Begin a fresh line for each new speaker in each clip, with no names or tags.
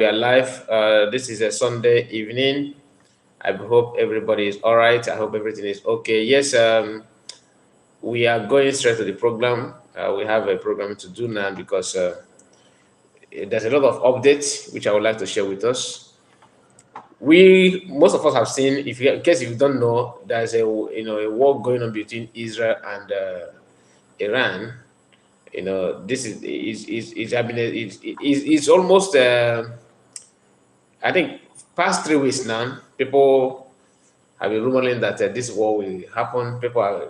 We are live. This is a Sunday evening. I hope everybody is all right. I hope everything is okay. Yes, we are going straight to the program. We have a program to do now because there's a lot of updates which I would like to share with us. Most of us have seen. In case you don't know, there's a war going on between Israel and Iran. This is I mean it's almost. I think past 3 weeks now, people have been rumoring that this war will happen. People are,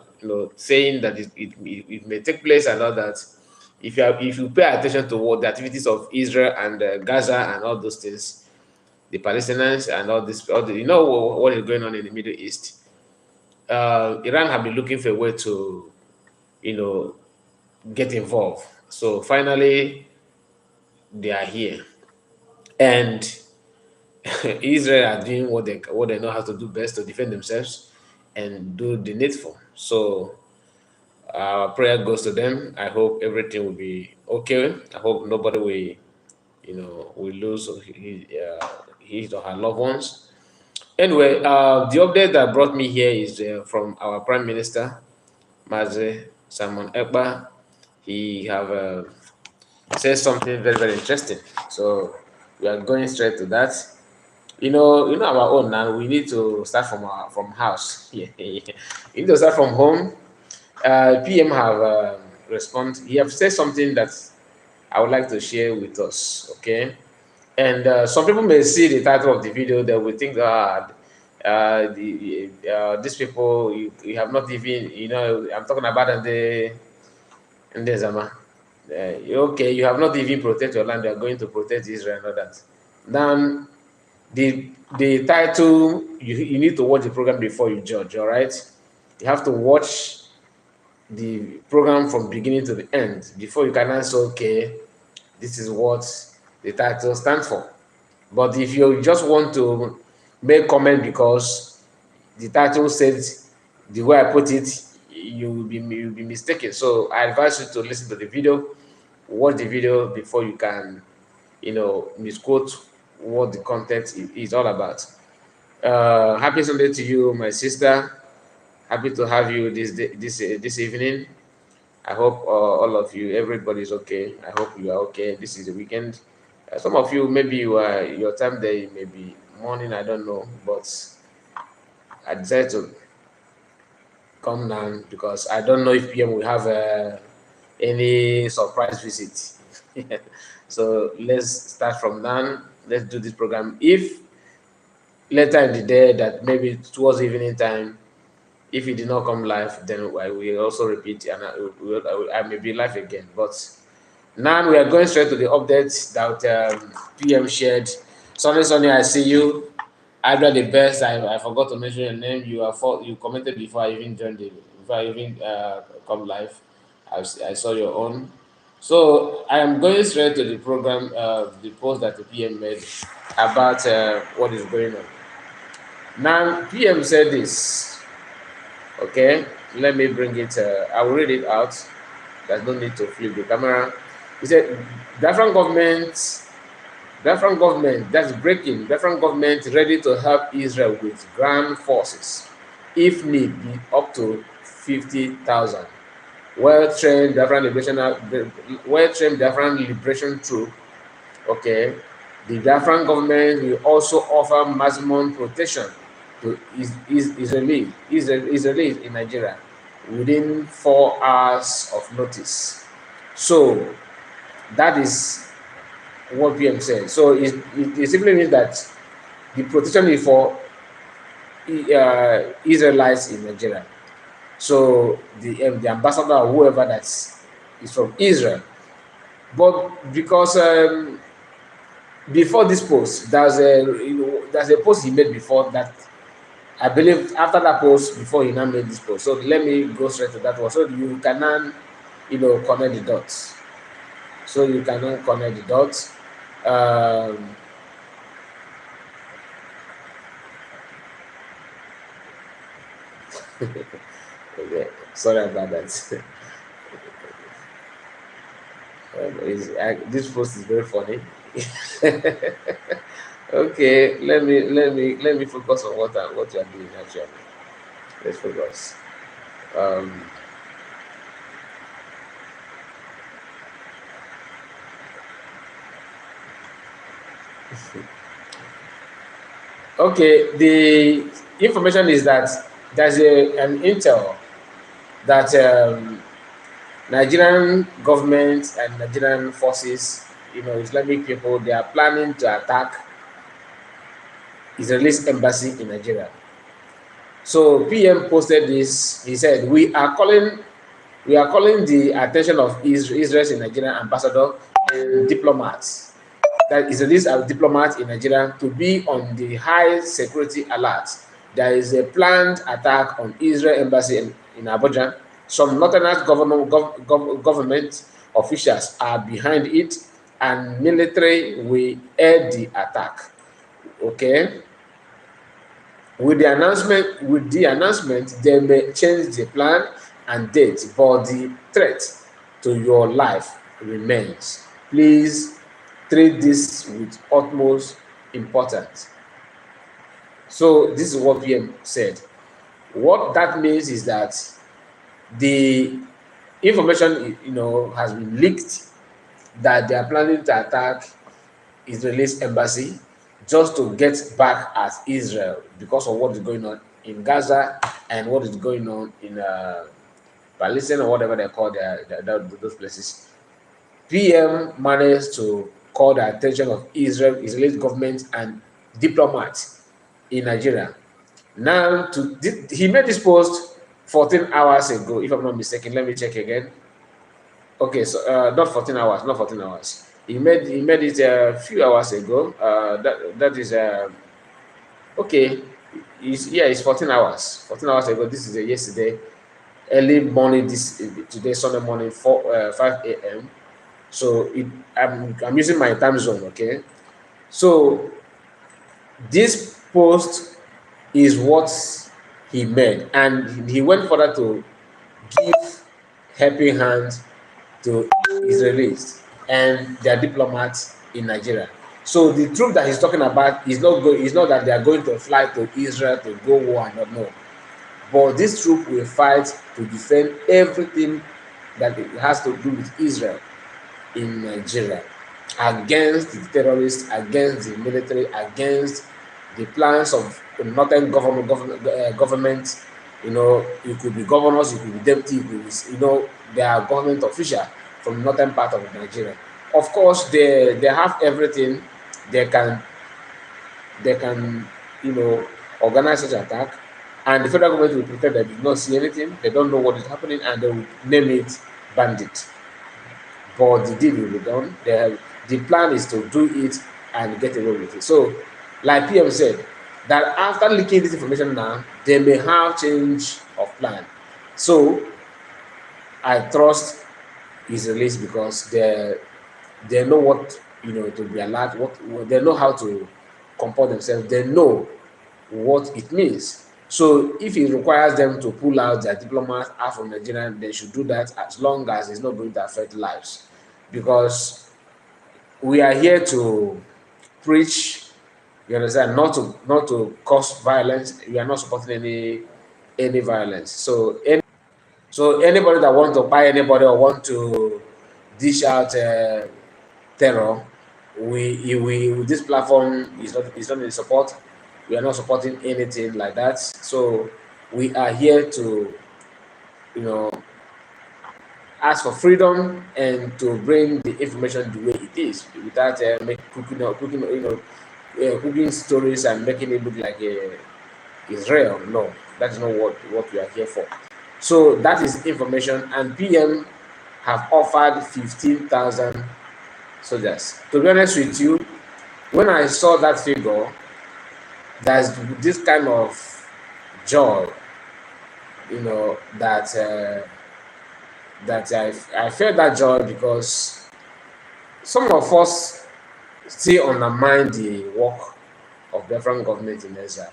saying that it may take place and all that. If you pay attention to what the activities of Israel and Gaza and all those things, the Palestinians and what is going on in the Middle East. Iran have been looking for a way to, you know, get involved. So finally, they are here, and Israel are doing what they know how to do best to defend themselves and do the needful. So our prayer goes to them. I hope everything will be okay. I hope nobody will lose his or her loved ones. Anyway, the update that brought me here is from our Prime Minister, Mazi Simon Ekpa. He have said something very, very interesting. So we are going straight to that. Our own now. We need to start from house. Yeah, we need to start from home. PM have responded. He have said something that I would like to share with us. Okay, and some people may see the title of the video. They will think that these people you have not even. I'm talking about the Zama. Okay, you have not even protect your land. You are going to protect Israel and all that. Then the title, you need to watch the program before you judge. All right, you have to watch the program from beginning to the end before you can answer. Okay, this is what the title stands for. But if you just want to make comment because the title says the way I put it, you'll be mistaken. So I advise you to listen to the video, watch the video before you can misquote what the content is all about. Happy Sunday to you, my sister. Happy to have you this evening. I hope all of you, everybody is okay. I hope you are okay. This is the weekend. Some of you, maybe your time there may be morning. I don't know, but I decided to come down because I don't know if PM will have any surprise visit. So let's start from now. Let's do this program. If later in the day that maybe towards evening time, if it did not come live, then I will also repeat and I may be live again. But now we are going straight to the updates that PM shared. Sonny, I see you. Adra the best. I forgot to mention your name. You commented before I even before I even come live. I saw your own. So I am going straight to the program, the post that the PM made about what is going on. Now PM said this. Okay, let me bring it. I will read it out. There's no need to flip the camera. He said, Biafran government, that's breaking. Biafran government ready to help Israel with ground forces, if need be, up to 50,000. Well-trained Biafran liberation troop. Okay, the Biafran government will also offer maximum protection to Israelis in Nigeria within 4 hours of notice. So that is what PM said. So it simply means that the protection is for Israelites in Nigeria. So the ambassador or whoever that is from Israel. But because before this post, there's a post he made before that. I believe after that post, before he now made this post. So let me go straight to that one. So you can now, connect the dots. So you can now connect the dots. Okay. Sorry about that. This post is very funny. Okay, let me focus on what you are doing actually. Let's focus. Um, okay, the information is that there's an intel that Nigerian government and Nigerian forces, Islamic people, they are planning to attack Israel's embassy in Nigeria. So PM posted this. He said, "We are calling the attention of Israel's in Nigeria ambassador and diplomats, that Israelis are diplomats in Nigeria, to be on the high security alert. There is a planned attack on Israel embassy in Abuja. Some northerners government officials are behind it, and military will aid the attack." Okay. With the announcement, they may change the plan and date, but the threat to your life remains. Please treat this with utmost importance. So this is what PM said. What that means is that the information, has been leaked that they are planning to attack Israel's embassy just to get back at Israel because of what is going on in Gaza and what is going on in Palestine, or whatever they call those places. PM managed to call the attention of Israeli government and diplomats in Nigeria. Now, he made this post 14 hours ago, if I'm not mistaken. Let me check again. Okay, so not 14 hours, not 14 hours. He made it a few hours ago. That is okay. It's 14 hours. 14 hours ago. This is yesterday, early morning. Today, Sunday morning, 5 a.m. So I'm using my time zone. Okay, so this post is what he made, and he went further to give helping hand to Israelis and their diplomats in Nigeria. So the troop that he's talking about is not that they are going to fly to Israel to go war and not know. But this troop will fight to defend everything that it has to do with Israel in Nigeria, against the terrorists, against the military, against the plans of the northern government. It could be governors, it could be deputy, it could be, they are government official from northern part of Nigeria. Of course, they have everything. They can they can organize such attack, and the federal government will pretend they did not see anything. They don't know what is happening, and they will name it bandit. But the deed will be done. The plan is to do it and get away with it. So, like PM said, that after leaking this information now, they may have change of plan. So, I trust his release because they know what to be alert. What they know how to comport themselves. They know what it means. So if it requires them to pull out their diplomats out from Nigeria, they should do that as long as it's not going to affect lives. Because we are here to preach, you understand, not to cause violence. We are not supporting any violence. So anybody that want to buy anybody or want to dish out terror, this platform is not in support. We are not supporting anything like that. So we are here to you know ask for freedom and to bring the information the way it is, without cooking stories and making it look like Israel. No, that is not what we are here for. So that is information, and PM have offered 15,000 soldiers. To be honest with you, when I saw that figure, there's this kind of joy, that I felt that joy because some of us still undermine the work of the Biafran government in exile.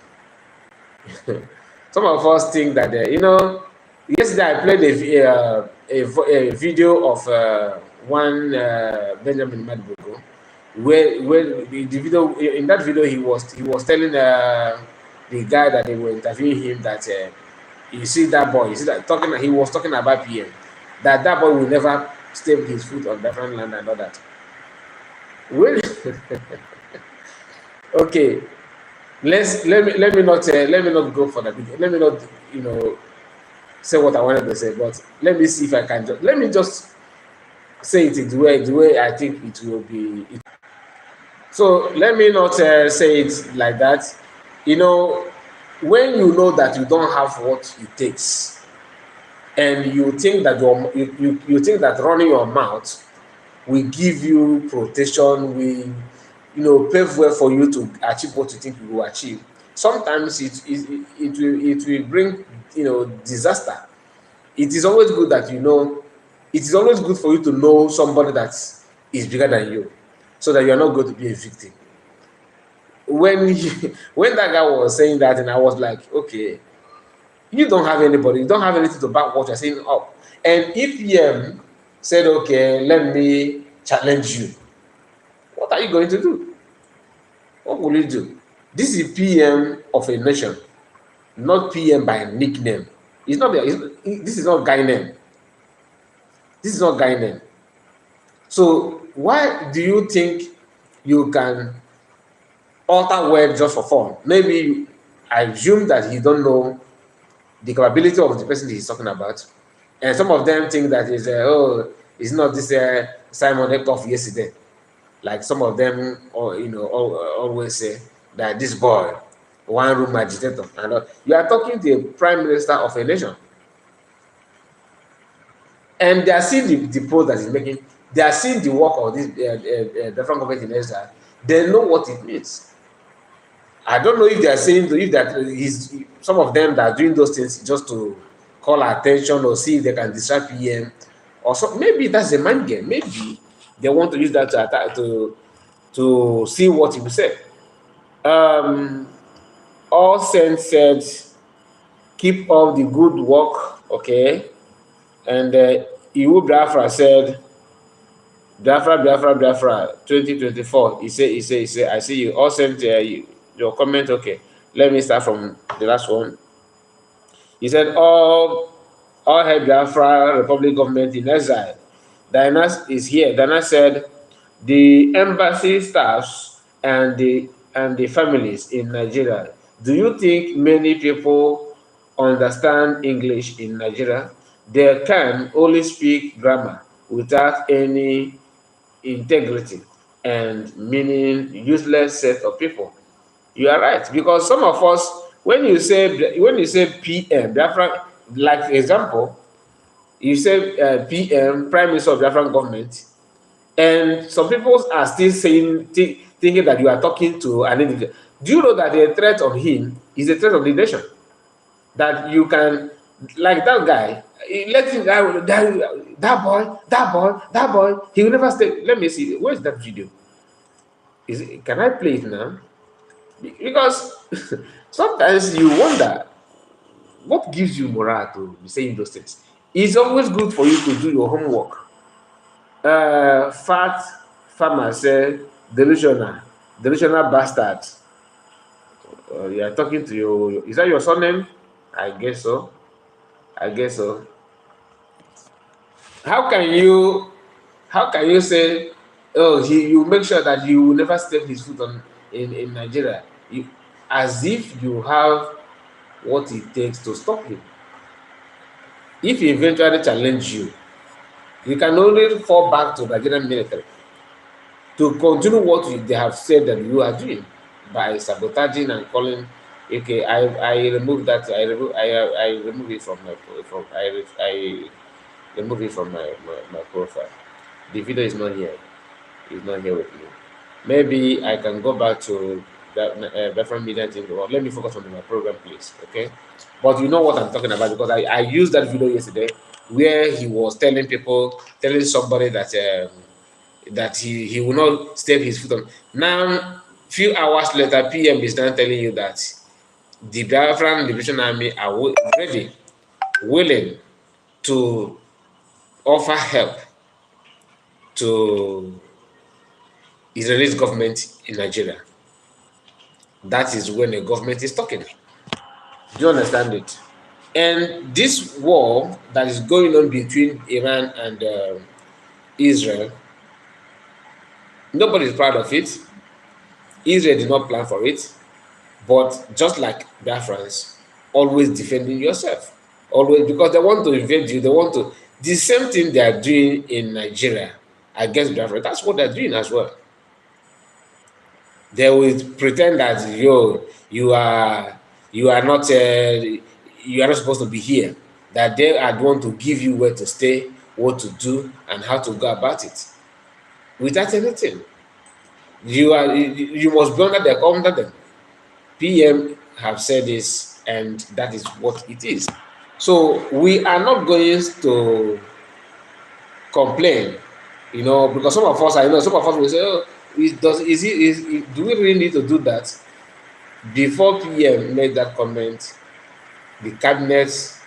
Some of us think that, yesterday I played a video of one Benjamin Madbugo. where the video, in that video, he was telling the guy that they were interviewing him that you see that boy, you see that talking, he was talking about PM, that boy will never step his foot on different land and all that. Well, okay, let me not go for that. Let me not, you know, say what I wanted to say, but let me see if I can just, let me just say it the way I think it will be. So let me not say it like that. You know, when you know that you don't have what it takes, and you think that you think that running your mouth will give you protection, will, you know, pave way for you to achieve what you think you will achieve. Sometimes it will bring, you know, disaster. It is always good that, you know, it is always good for you to know somebody that is bigger than you, so that you are not going to be a victim. When when that guy was saying that, and I was like, okay, you don't have anybody, you don't have anything to back what you're saying up. And if said, okay, let me challenge you, what are you going to do? What will you do? This is PM of a nation, not PM by nickname. This is not guy name. This is not guy name. So why do you think you can alter word just for fun? Maybe I assume that he don't know the capability of the person he's talking about, and some of them think that is it's not this Simon Ektoff yesterday, like some of them, or you know, always say that this boy one room agitator, and you are talking to a prime minister of a nation, and they are seeing the post that he's making, they are seeing the work of this different government in Israel, they know what it means. I don't know if they are saying, if that is some of them that are doing those things just to call attention or see if they can distract PM, or so. Maybe that's a mind game. Maybe they want to use that to attack, to see what he will say. Um, all Saints said, keep up the good work, okay. And Iwu Biafra said, Biafra 2024. He say, I see you. All Saints, your comment, okay. Let me start from the last one. He said, all hail Biafra Republic government in exile. Diana is here. Diana said, the embassy staffs and the families in Nigeria. Do you think many people understand English in Nigeria? They can only speak grammar without any integrity and meaning useless set of people. You are right, because some of us, when you say PM Biafra, like example, you say PM Prime Minister of Biafran government, and some people are still saying thinking that you are talking to an individual. Do you know that the threat on him is a threat of the nation? That you can, like that guy, let him that boy, he will never stay. Let me see, where's that video? Can I play it now? Because sometimes you wonder what gives you morale to be saying those things. It's always good for you to do your homework. Fat farmer say delusional bastard. You are talking to you. Is that your surname? I guess so. I guess so. How can you say, oh, you make sure that you will never step his foot on in Nigeria, as if you have what it takes to stop him. If he eventually challenge you, you can only fall back to Nigerian military to continue what they have said that you are doing by sabotaging and calling. Okay, I remove that. I remove it from my remove it from my profile. The video is not here. It's not here with me. Maybe I can go back to that different media thing. Or let me focus on my program, please. Okay. But you know what I'm talking about, because I used that video yesterday where he was telling somebody that that he will not step his foot on. Now, few hours later, PM is now telling you that the Biafran Liberation Army are ready, willing to offer help to Israeli government in Nigeria. That is when the government is talking. Do you understand it? And this war that is going on between Iran and Israel, nobody is proud of it. Israel did not plan for it, but just like Biafrans, always defending yourself. Always, because they want to invade you, they want to. The same thing they are doing in Nigeria against Biafra, that's what they're doing as well. They will pretend that you are not supposed to be here. That they are going to give you where to stay, what to do, and how to go about it. Without anything, you must be under them. PM have said this, and that is what it is. So we are not going to complain, because some of us, some of us will say, "Oh, do we really need to do that?" Before PM made that comment, the cabinets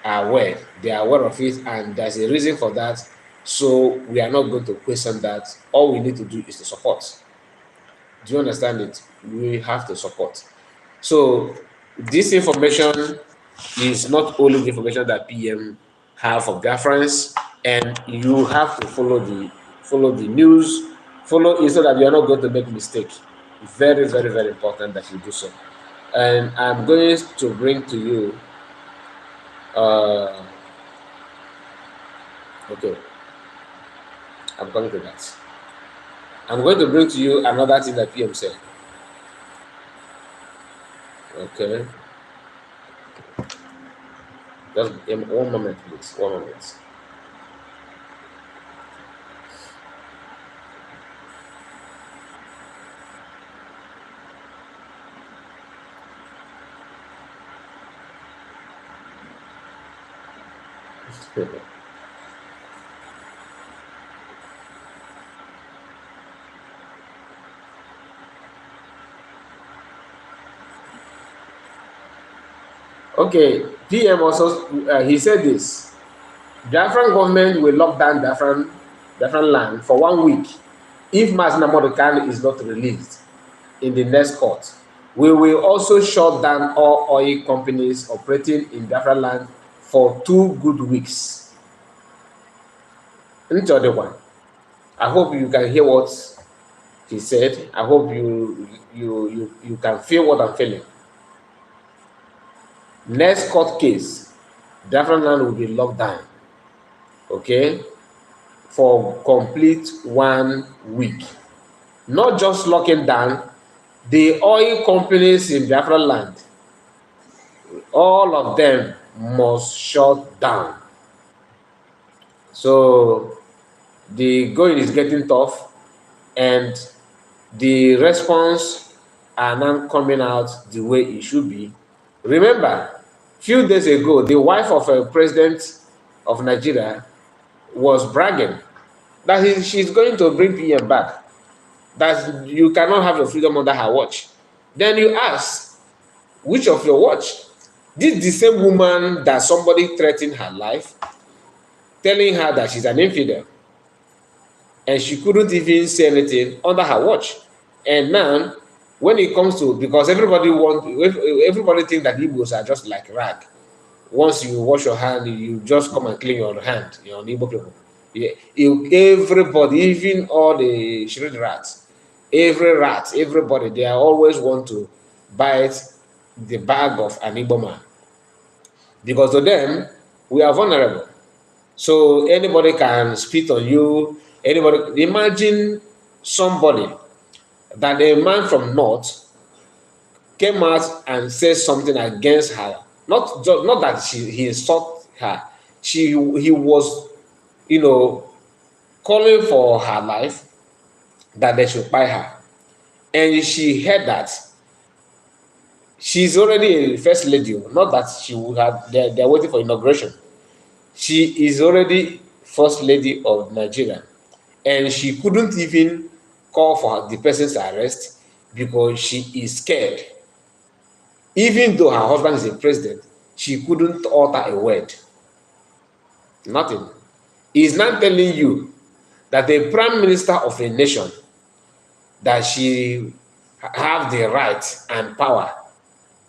are aware. They are aware of it, and there's a reason for that. So we are not going to question that. All we need to do is to support. Do you understand it? We have to support. So this information is not only the information that PM have for Biafrans, and you have to follow the news, follow it so that you are not going to make mistake. Very, very, very important that you do so. And I'm going to bring to you okay, I'm coming to that. I'm going to bring to you another thing that PM said. Okay. Just 1 moment, please. 1 moment. Okay, PM also he said this: Biafran government will lock down Biafran land for 1 week if Mazi Nnamdi Kanu is not released in the next court. We will also shut down all oil companies operating in Biafran land for 2 good weeks. Into the one. I hope you can hear what he said. I hope you can feel what I'm feeling. Next court case, Biafran land will be locked down, okay, for complete 1 week. Not just locking down, the oil companies in Biafran land, all of them must shut down. So the going is getting tough, and the response are now coming out the way it should be. Remember, few days ago, the wife of a president of Nigeria was bragging that she's going to bring PM back, that you cannot have your freedom under her watch. Then you ask, which of your watch? This the same woman that somebody threatened her life, telling her that she's an infidel, and she couldn't even say anything under her watch. And now, when it comes to, because everybody think that Igbos are just like rag. Once you wash your hand, you just come and clean your hand. Igbo people. Yeah, everybody, even all the shred rats, everybody, they always want to bite the bag of an Igbo man, because to them we are vulnerable. So anybody can spit on you. Anybody, imagine somebody that a man from north came out and said something against her. Not that he insulted her. He was, calling for her life, that they should buy her. And she heard that. She's already a first lady. Not that she would have, they're waiting for inauguration. She is already first lady of Nigeria. And she couldn't even call for the person's arrest because she is scared. Even though her husband is a president, she couldn't utter a word. Nothing. He's not telling you that the prime minister of a nation that she have the right and power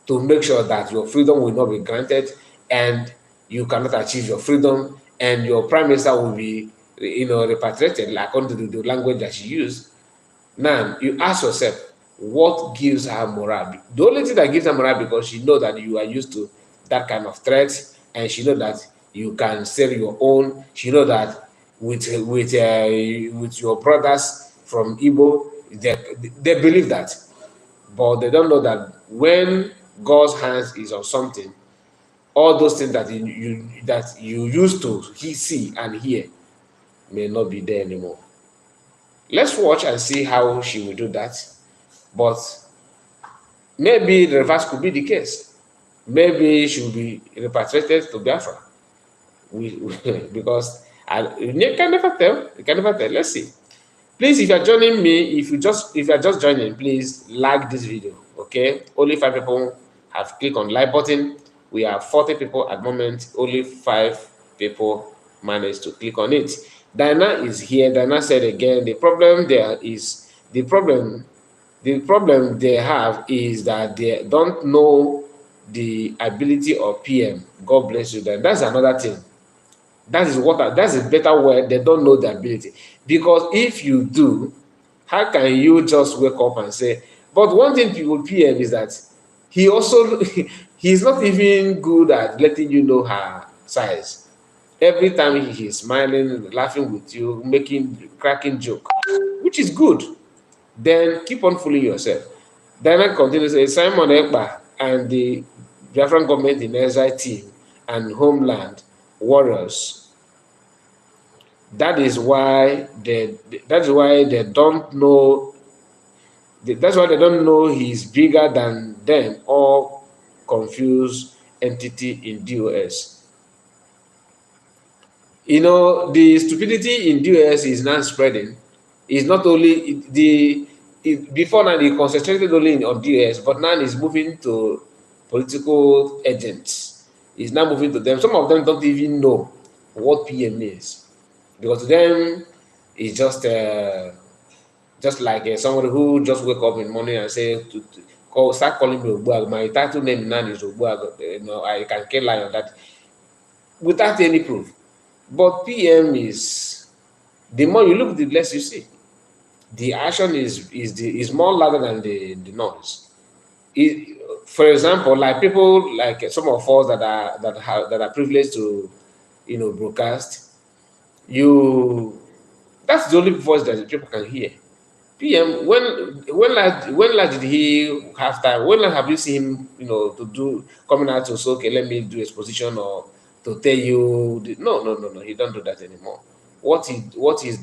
to make sure that your freedom will not be granted and you cannot achieve your freedom and your prime minister will be, repatriated according to the language that she used. Now, you ask yourself, what gives her morale? The only thing that gives her morale because she know that you are used to that kind of threat, and she know that you can sell your own. She know that with your brothers from Igbo, they believe that, but they don't know that when God's hands is on something, all those things that you used to see and hear may not be there anymore. Let's watch and see how she will do that. But maybe the reverse could be the case. Maybe she will be repatriated to Biafra. Because you can never tell. You can never tell. Let's see. Please, if you're joining me, if you're just joining, please like this video. Okay, only 5 people have clicked on like button. We have 40 people at the moment. Only 5 people managed to click on it. Diana is here. Diana said again, the problem they have is that they don't know the ability of PM. God bless you. Then that's another thing. That's a better word. They don't know the ability. Because if you do, how can you just wake up and say, but one thing with PM is that he also he's not even good at letting you know her size. Every time he's smiling, laughing with you, cracking joke, which is good. Then keep on fooling yourself. Then I continue to say Simon Ekpa and the Biafran government in exile team and homeland warriors. That is why they don't know. That's why they don't know he's bigger than them, or confused entity in DOS. The stupidity in DOS is now spreading. It's not only before now they concentrated only on DOS, but now it's moving to political agents. It's now moving to them. Some of them don't even know what PM is, because to them it's just like somebody who just wake up in the morning and say start calling me Obuag. My title name now is Obuag. I can kill lie on that without any proof. But PM is, the more you look, the less you see. The action is more louder than the noise. For example, like people like some of us that are privileged to broadcast, that's the only voice that people can hear. PM, when last did he have time? When last have you seen him, to do coming out to say, okay, let me do exposition or to tell you? No. He don't do that anymore. What he's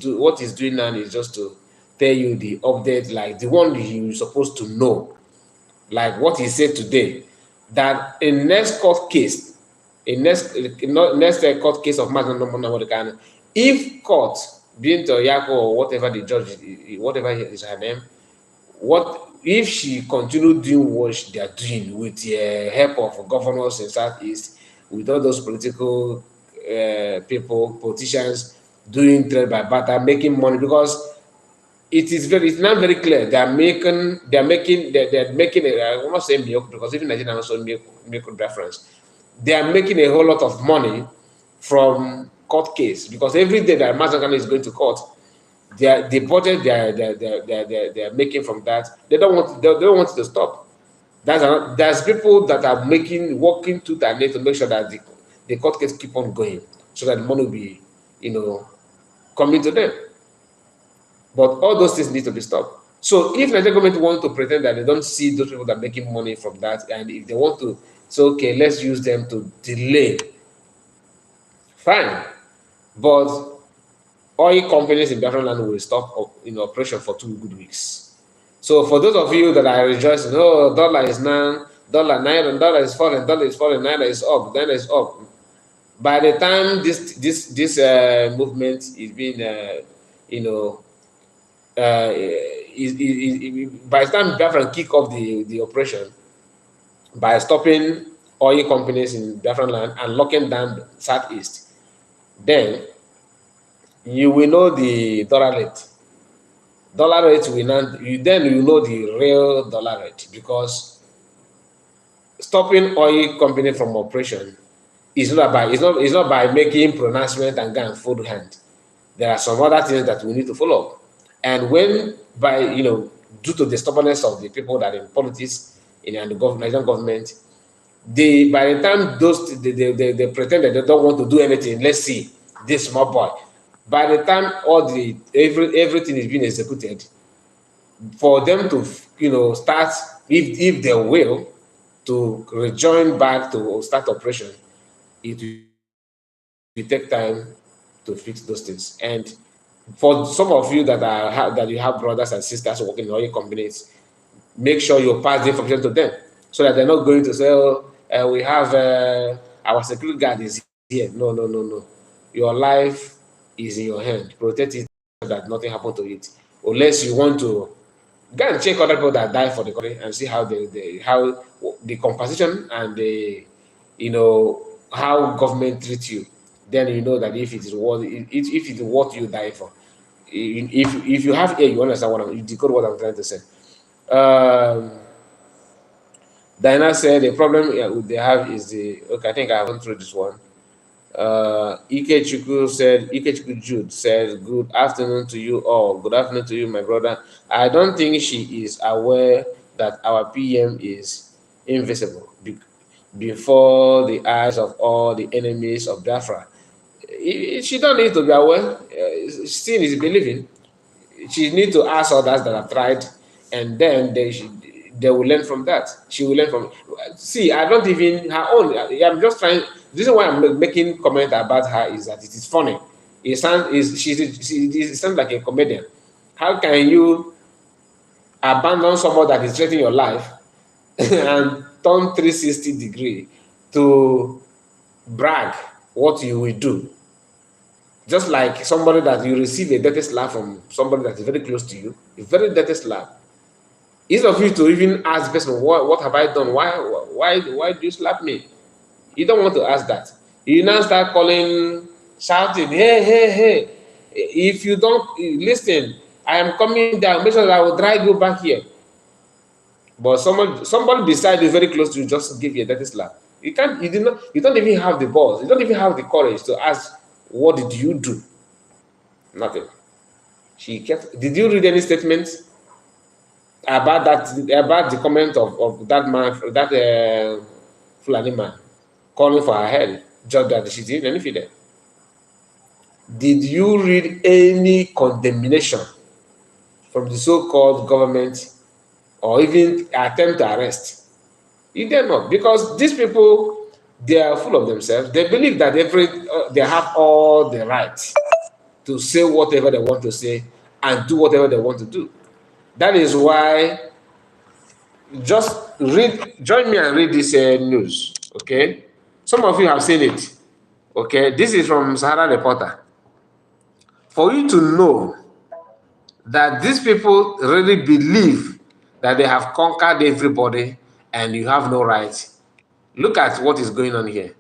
doing now is just to tell you the update, like the one you're supposed to know, like what he said today, that in next court case, next court case of Mazan, if court Binto Yako or whatever the judge, whatever is her name, what if she continue doing what they are doing with the help of governors in Southeast, with all those political politicians doing trade by barter, making money, because it's now very clear they're making I will not say milk, because even Nigeria also milk reference. They are making a whole lot of money from court case, because every day that Mazangana is going to court, the budget they are making from that, they don't want it to stop. There's people that are working tooth and nail to make sure that the court case keep on going, so that the money will be coming to them. But all those things need to be stopped. So if Nigerian government want to pretend that they don't see those people that are making money from that, and if they want to say, okay, let's use them to delay, fine. But oil companies in Biafran land will stop operation for 2 good weeks. So for those of you that are rejoicing, dollar is now, naira, dollar is falling, naira is up, naira is up. By the time this movement is being, by the time Biafran kick off the operation, by stopping oil companies in Biafran land and locking down Southeast, then you will know the dollar rate. dollar rate will not, then you know the real dollar rate, because stopping oil company from operation is not by it's not by making pronouncement and go and fold hand. There are some other things that we need to follow up. And when by due to the stubbornness of the people that are in politics and the Nigerian government, they by the time they pretend that they don't want to do anything, let's see this small boy. By the time everything is being executed, for them to start, if they will, to rejoin back to start operation, it will take time to fix those things. And for some of you that you have brothers and sisters working in oil companies, make sure you pass the information to them, so that they're not going to say, "Oh, we have our security guard is here." No, no, no, no. Your life is in your hand. Protect it so that nothing happen to it. Unless you want to go and check other people that die for the country and see how how the compensation and the how government treats you. Then you know that if it is worth if it's worth you dying for. If you have you understand you decode what I'm trying to say. Um, Diana said the problem they have is the okay. I think I went through this one. Ike Jude said, "Good afternoon to you all. Good afternoon to you, my brother. I don't think she is aware that our PM is invisible before the eyes of all the enemies of Biafra. She don't need to be aware. Seeing is believing. She need to ask others that have tried, and then they will learn from that. She will learn from. See, I don't even her own. I'm just trying. The reason why I'm making comment about her is that it is funny. It sounds like a comedian. How can you abandon someone that is threatening your life and turn 360-degree to brag what you will do? Just like somebody that you receive a dirty slap from somebody that is very close to you, a very dirty slap. Instead of you to even ask the person, what have I done? Why do you slap me? You don't want to ask that. You now start calling, shouting, hey, hey, hey. If you don't listen, I am coming down. Make sure that I will drag you back here. But somebody beside you, very close to you, just give you a dirty slap. You can't. You did not. You don't even have the balls. You don't even have the courage to ask, what did you do? Nothing. She kept. Did you read any statements about about the comment of that man, that Fulani man, calling for her head, just that she didn't anything there? Did you read any condemnation from the so-called government or even attempt to arrest? You dare not, because these people, they are full of themselves. They believe that they have all the right to say whatever they want to say and do whatever they want to do. That is why join me and read this news, okay? Some of you have seen it, okay? This is from Sahara Reporter. For you to know that these people really believe that they have conquered everybody and you have no right, look at what is going on here.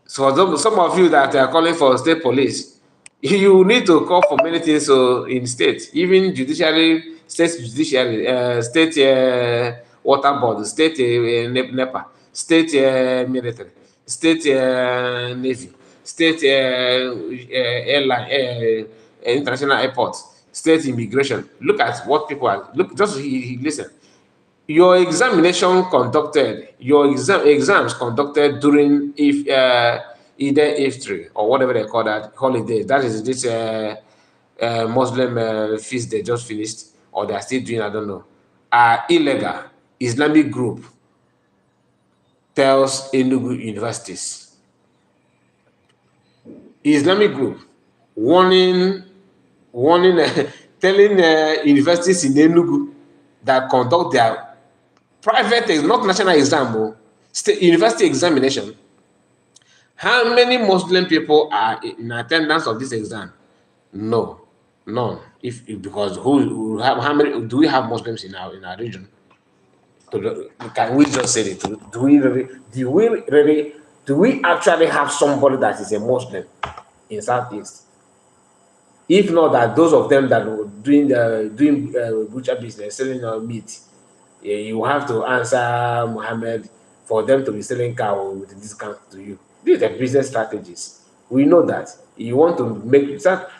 So some of you that are calling for state police, you need to call for many things. So in state, even judiciary, state water board, state NEPA, state military, state navy, state airline, international airport, state immigration. Look at what people are. Look, just listen. Your exams conducted during either Iftar or whatever they call that holiday. That is this Muslim feast they just finished or they are still doing. I don't know. Are illegal. Islamic group tells Enugu universities. Islamic group warning, telling universities in Enugu that conduct their private, not national exam, state university examination. How many Muslim people are in attendance of this exam? No, none. Because how many do we have Muslims in our region? Can we just say the truth? Do we actually have somebody that is a Muslim in Southeast? If not that those of them that were doing butcher business, selling meat, you have to answer Mohammed for them to be selling cow with a discount to you. These are business strategies. We know that you want to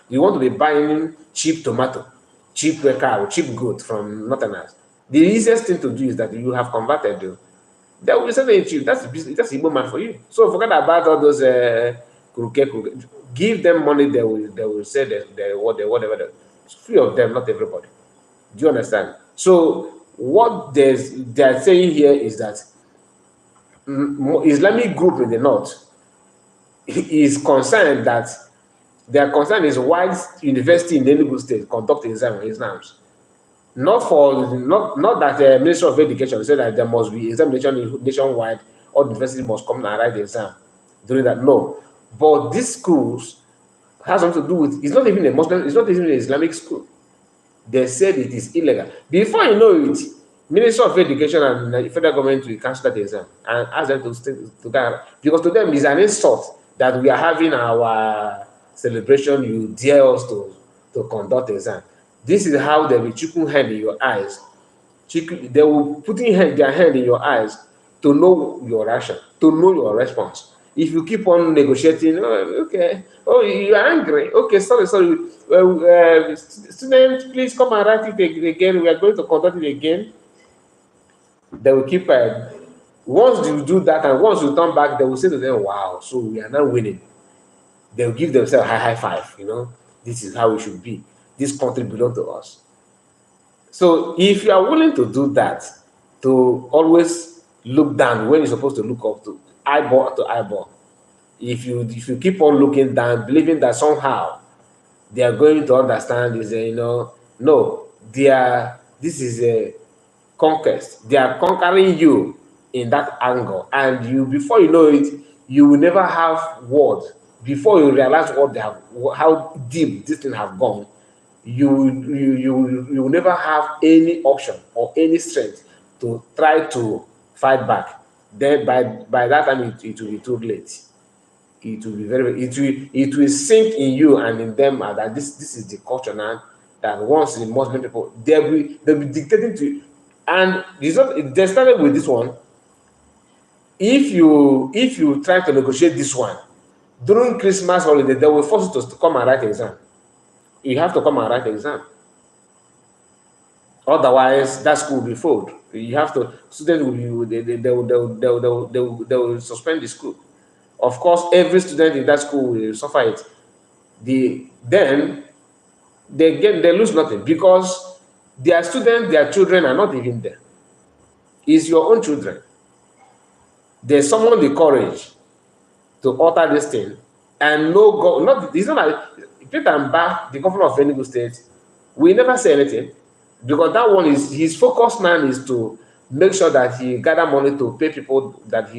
you want to be buying cheap tomato, cheap cow, cheap goat from Northerners. The easiest thing to do is that you have converted them. They will be selling it cheap. That's the business. That's Igbo man for you. So forget about all those kuruke. Give them money. They will say whatever. Few of them, not everybody. Do you understand? So what they are saying here is that Islamic group in the north is concerned that their concern is why university in Enugu state conduct exams. Not that the Ministry of Education said that there must be examination nationwide, all universities must come and write the exam during that. No. But these schools has something to do with, it's not even a Muslim, it's not even an Islamic school. They said it is illegal. Before you know it, Ministry of Education and the federal government will cancel that exam and ask them to that, because to them it's an insult that we are having our celebration, you dare us to conduct exam. This is how they will chicken hand in your eyes. They will put their hand in your eyes to know your reaction, to know your response. If you keep on negotiating, oh, okay, oh, you are angry. Okay, sorry. Students, please come and write it again. We are going to conduct it again. They will keep once you do that and once you turn back, they will say to them, wow, so we are now winning. They will give themselves a high five, this is how it should be. This country belongs to us. So if you are willing to do that, to always look down when you're supposed to look up, to eyeball, if you keep on looking down, believing that somehow they are going to understand is no, this is a conquest. They are conquering you in that angle, and you, before you know it, you will never have words. Before you realize how deep this thing have gone, you will never have any option or any strength to try to fight back. Then by that time it will be too late. It will be it will sink in you and in them that this is the culture now, that once the Muslim people they'll be dictating to you. And they started with this one. If you try to negotiate this one during Christmas holiday, they will force you to come and write exam. You have to come and write exam. Otherwise, that school will be folded. You have to, students they will suspend the school. Of course, every student in that school will suffer it. Then they lose nothing, because their students, their children are not even there. It's your own children. There's someone the courage to utter this thing, and it's not like Peter Mba, the governor of Enugu State, we never say anything, because that one is his focus now is to make sure that he gather money to pay people that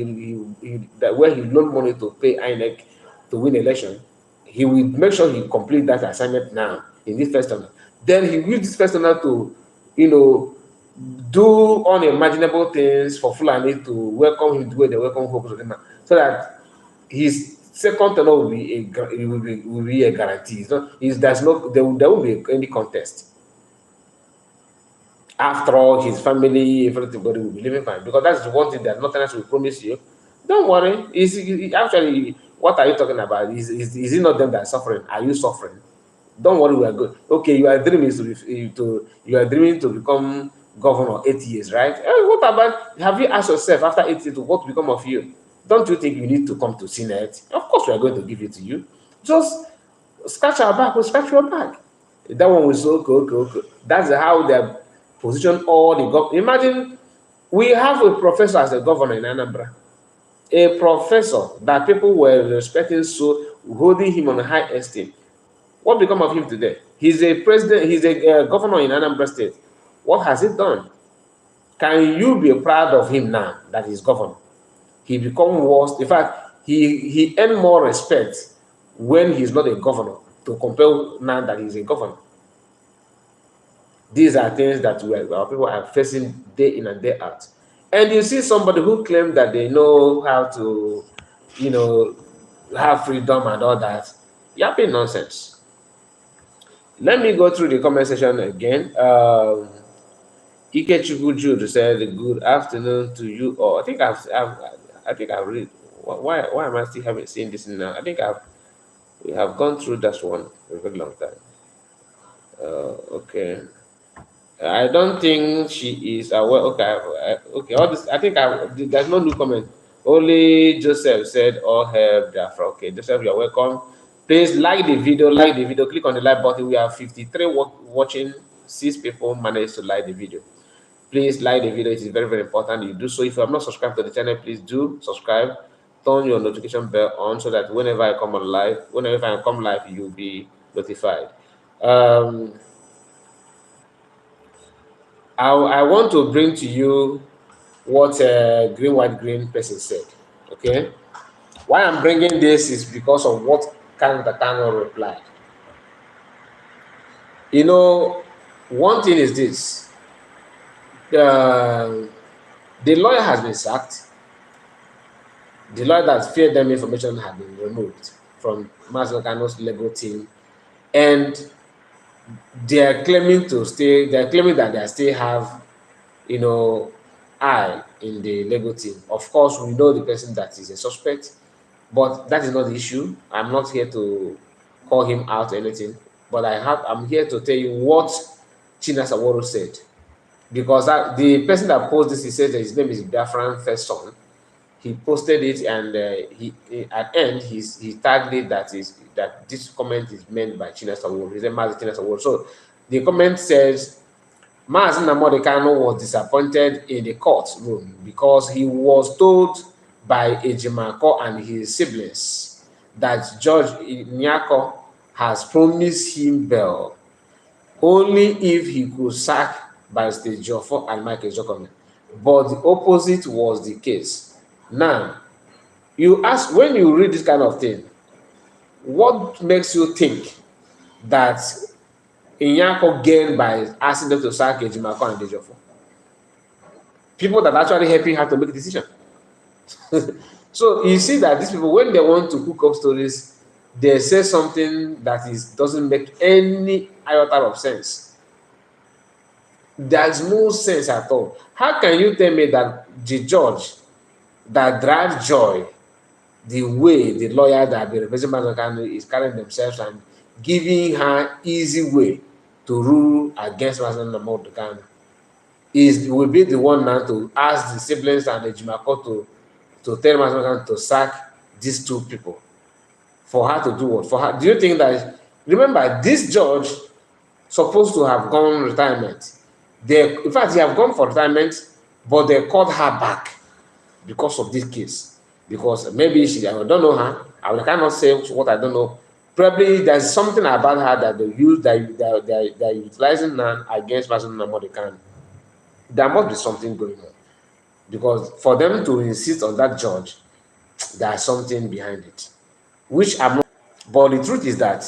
where he loan money to pay INEC to win election. He will make sure he complete that assignment now in this first term. Then he use this first term to, do unimaginable things for Fulani to welcome him the way they welcome Hope, so that his second term will be a guarantee. There won't be any contest. After all, his family, everybody will be living fine, because that's the one thing that nothing else will promise you. Don't worry. Actually, what are you talking about? Is it not them that are suffering? Are you suffering? Don't worry, we are good. Okay, you are dreaming to become governor 8 years, right? What about, have you asked yourself after 8 years what will become of you? Don't you think you need to come to Senate? Of course, we are going to give it to you. Just scratch our back, we'll scratch your back. That one was okay. That's how they position all the government. Imagine we have a professor as a governor in Anambra, a professor that people were respecting, so holding him on a high esteem. What become of him today? He's a president. He's a governor in Anambra State. What has he done? Can you be proud of him now that he's governor? He become worse. In fact, he earned more respect when he's not a governor to compare now that he's a governor. These are things that our people are facing day in and day out. And you see somebody who claims that they know how to, have freedom and all that. Yapping nonsense. Let me go through the comment section again. Ikechukwu Jude said, "Good afternoon to you all." I think I've read. Why am I still haven't seen this now? I think we have gone through that one for a very long time. Okay. I don't think she is aware. Okay, okay. All this, there's no new comment. Only Joseph said, "All hail Biafra." Okay, Joseph, you're welcome. Please like the video. Like the video. Click on the like button. We have 53 watching. 6 people managed to like the video. Please like the video. It is very, very important you do so. If you have not subscribed to the channel, please do subscribe. Turn your notification bell on so that whenever I come on live, whenever I come live, you'll be notified. Um, I want to bring to you what green, white, green person said. Okay. Why I'm bringing this is because of what Kano replied. You know, one thing is this: the lawyer has been sacked. The lawyer that fed them information had been removed from Master Kano's legal team, and they are claiming to stay. They are claiming that they still have, you know, eye in the legal team. Of course, we know the person that is a suspect, but that is not the issue. I'm not here to call him out or anything, but I'm here to tell you what Chinasaworo said. Because the person that posted this, he said that his name is Biafran First Son. He posted it, and he at end he tagged it that this comment is meant by Chinasaworo. He said Mazi Chinasaworo. So the comment says Mazi Nnamdi Kanu was disappointed in the courtroom because he was told by Ejimako and his siblings that Judge Nyako has promised him bail only if he could sack Barrister Joffo and Michael Jokomi. But the opposite was the case. Now, you ask, when you read this kind of thing, what makes you think that Inyako gained by asking them to sack Ejimako and Dejofo? People that actually helping her to make a decision. So you see that these people, when they want to cook up stories, they say something that doesn't make any iota of sense. There's no sense at all. How can you tell me that the judge that dragged Joy, the way the lawyer that the representation is carrying themselves and giving her easy way to rule against Mazen Nnamdi will be the one now to ask the siblings and the Jimako to tell Mazen to sack these 2 people? For her to do what? For her, do you think that, remember, this judge supposed to have gone retirement. In fact, he have gone for retirement, but they called her back because of this case. Because maybe I don't know her. I cannot say what I don't know. Probably there's something about her that they use they're utilizing now against Mazen Nnamdi Kanu. There must be something going on. Because for them to insist on that judge, there's something behind it. Which I'm not. But the truth is that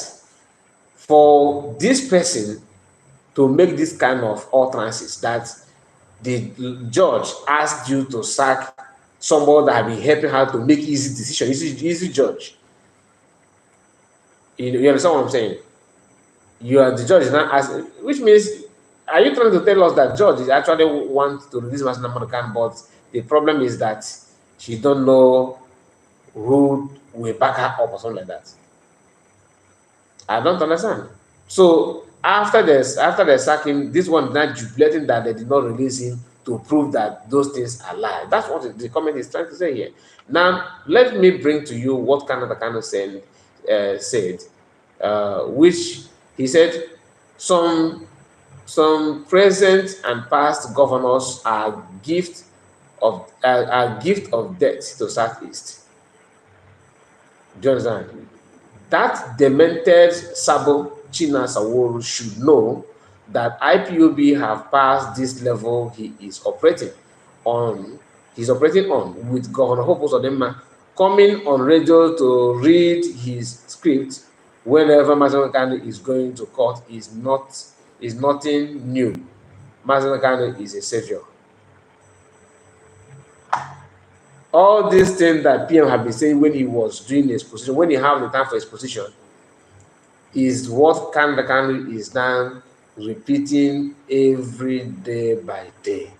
for this person to make this kind of utterances, that the judge asked you to sack somebody that have been helping her to make easy decisions, easy judge. You understand what I'm saying? You are the judge is not asking, which means, are you trying to tell us that judge is actually want to release Mazen Nnamdi Kanu, but the problem is that she don't know who will back her up or something like that? I don't understand. So after they sack him, this one is not jubilating that they did not release him to prove that those things are lies. That's what the comment is trying to say here. Now, let me bring to you what Kano said, which he said some present and past governors are gift of death to Southeast. Do you understand? That demented Sabo Chinasaworo should know that IPOB have passed this level he is operating on. He's operating on with Governor Hope Uzodinma coming on radio to read his script whenever Mazen Kanu is going to court is nothing new. Mazen Kanu is a savior. All these things that PM have been saying when he was doing his position, when he had the time for his position, is what Canada is now repeating every day by day.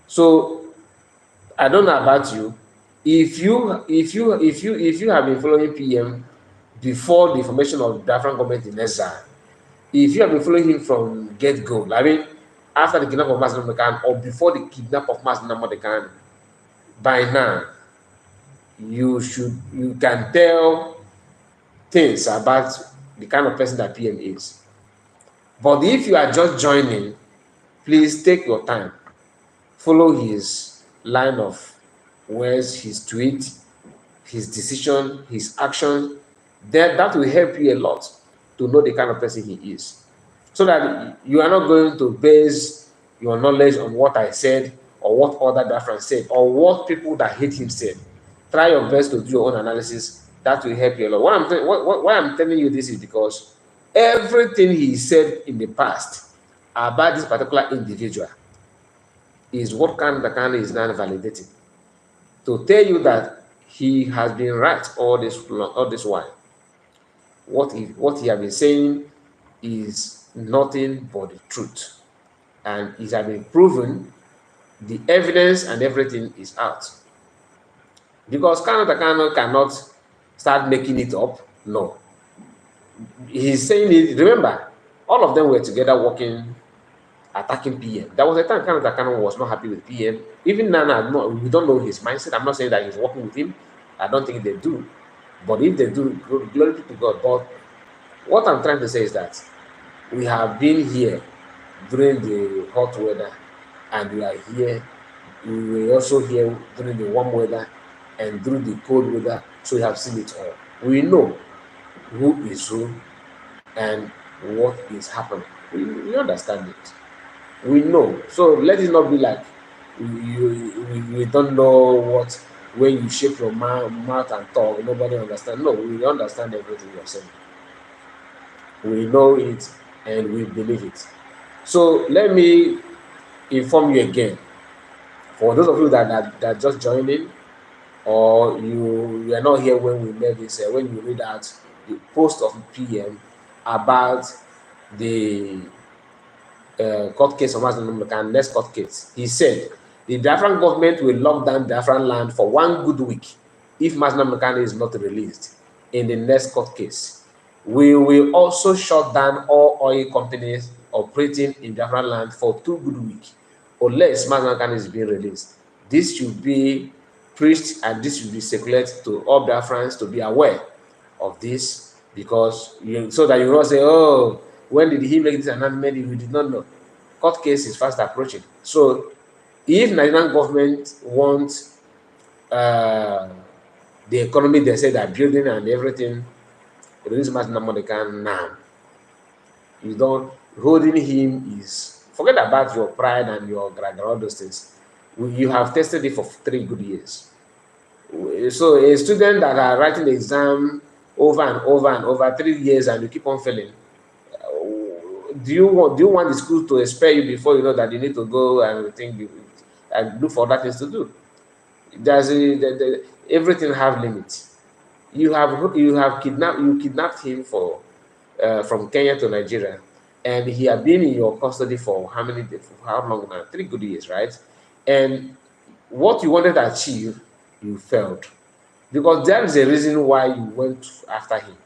So I don't know about you. If you have been following PM before the formation of the Biafran government in exile, if you have been following him from get-go, I mean, after the kidnap of Mas Nnamdi or before the kidnap of Mas Nnamdi, by now you can tell things about the kind of person that PM is. But if you are just joining, please take your time, follow his line of words, his tweet, his decision, his action. That will help you a lot to know the kind of person he is. So that you are not going to base your knowledge on what I said or what other Biafrans said or what people that hate him said. Try your best to do your own analysis. That will help you a lot. Why I'm telling you this is because everything he said in the past about this particular individual is what Khan is now validating to tell you that he has been right all this while. What he has been saying is nothing but the truth, and it has been proven. The evidence and everything is out. Because Kano cannot start making it up. No, he's saying it. Remember, all of them were together working, attacking PM. There was a time Kano was not happy with PM. Even now, we don't know his mindset. I'm not saying that he's working with him. I don't think they do. But if they do, glory to God. But what I'm trying to say is that we have been here during the hot weather, and we are here. We were also here during the warm weather and during the cold weather. So we have seen it all. We know who is who and what is happening. We understand it. We know. So let it not be like we don't know what, when you shape your mouth and talk, nobody understands. No, we understand everything you're saying. We know it and we believe it. So let me inform you again. For those of you that just joined in, or you were not here when we made this, when you read out the post of PM about the court case of Mazda next court case, he said the Biafran government will lock down Biafran land for 1 good week if Mazda is not released in the next court case. We will also shut down all oil companies operating in Biafran land for 2 good weeks unless Mazda is being released. This should be preached and this should be circulated to all Biafrans to be aware of this, because so that you will not say, oh, when did he make this announcement? We did not know. Court case is fast approaching. So if Nigerian government wants the economy they say they're building and everything, release Mazda now. You don't, holding him is, forget about your pride and your all those things. You have tested it for 3 good years. So a student that are writing the exam over and over and over 3 years and you keep on failing, do you want the school to expel you before you know that you need to go and think and look for other things to do? There's everything have limits. You kidnapped him from Kenya to Nigeria, and he had been in your custody for how many days? For how long now? 3 good years, right? And what you wanted to achieve, you failed, because there is a reason why you went after him,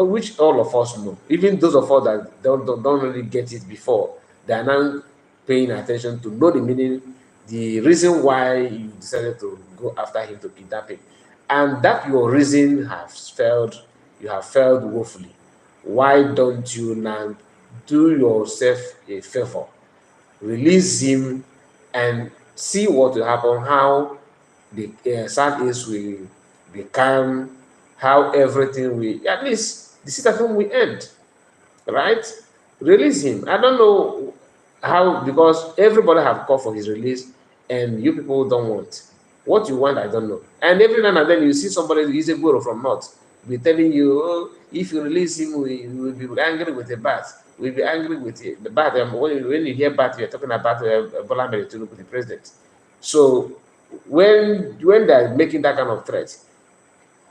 which all of us know. Even those of us that don't really get it before, they are now paying attention to know the meaning, the reason why you decided to go after him, to kidnap him, and that your reason has failed. You have failed woefully. Why don't you now do yourself a favor, release him, and see what will happen, how the Southeast will become, how everything will, at least the situation will end, right? Release him. I don't know how, because everybody have called for his release and you people don't want. What you want, I don't know. And every now and then you see somebody who is a guru from North be telling you, oh, if you release him, we will be angry with the bat. We'll be angry with the bat. When you hear bat, you're talking about Bola Ahmed Tinubu, the president. So when they're making that kind of threat,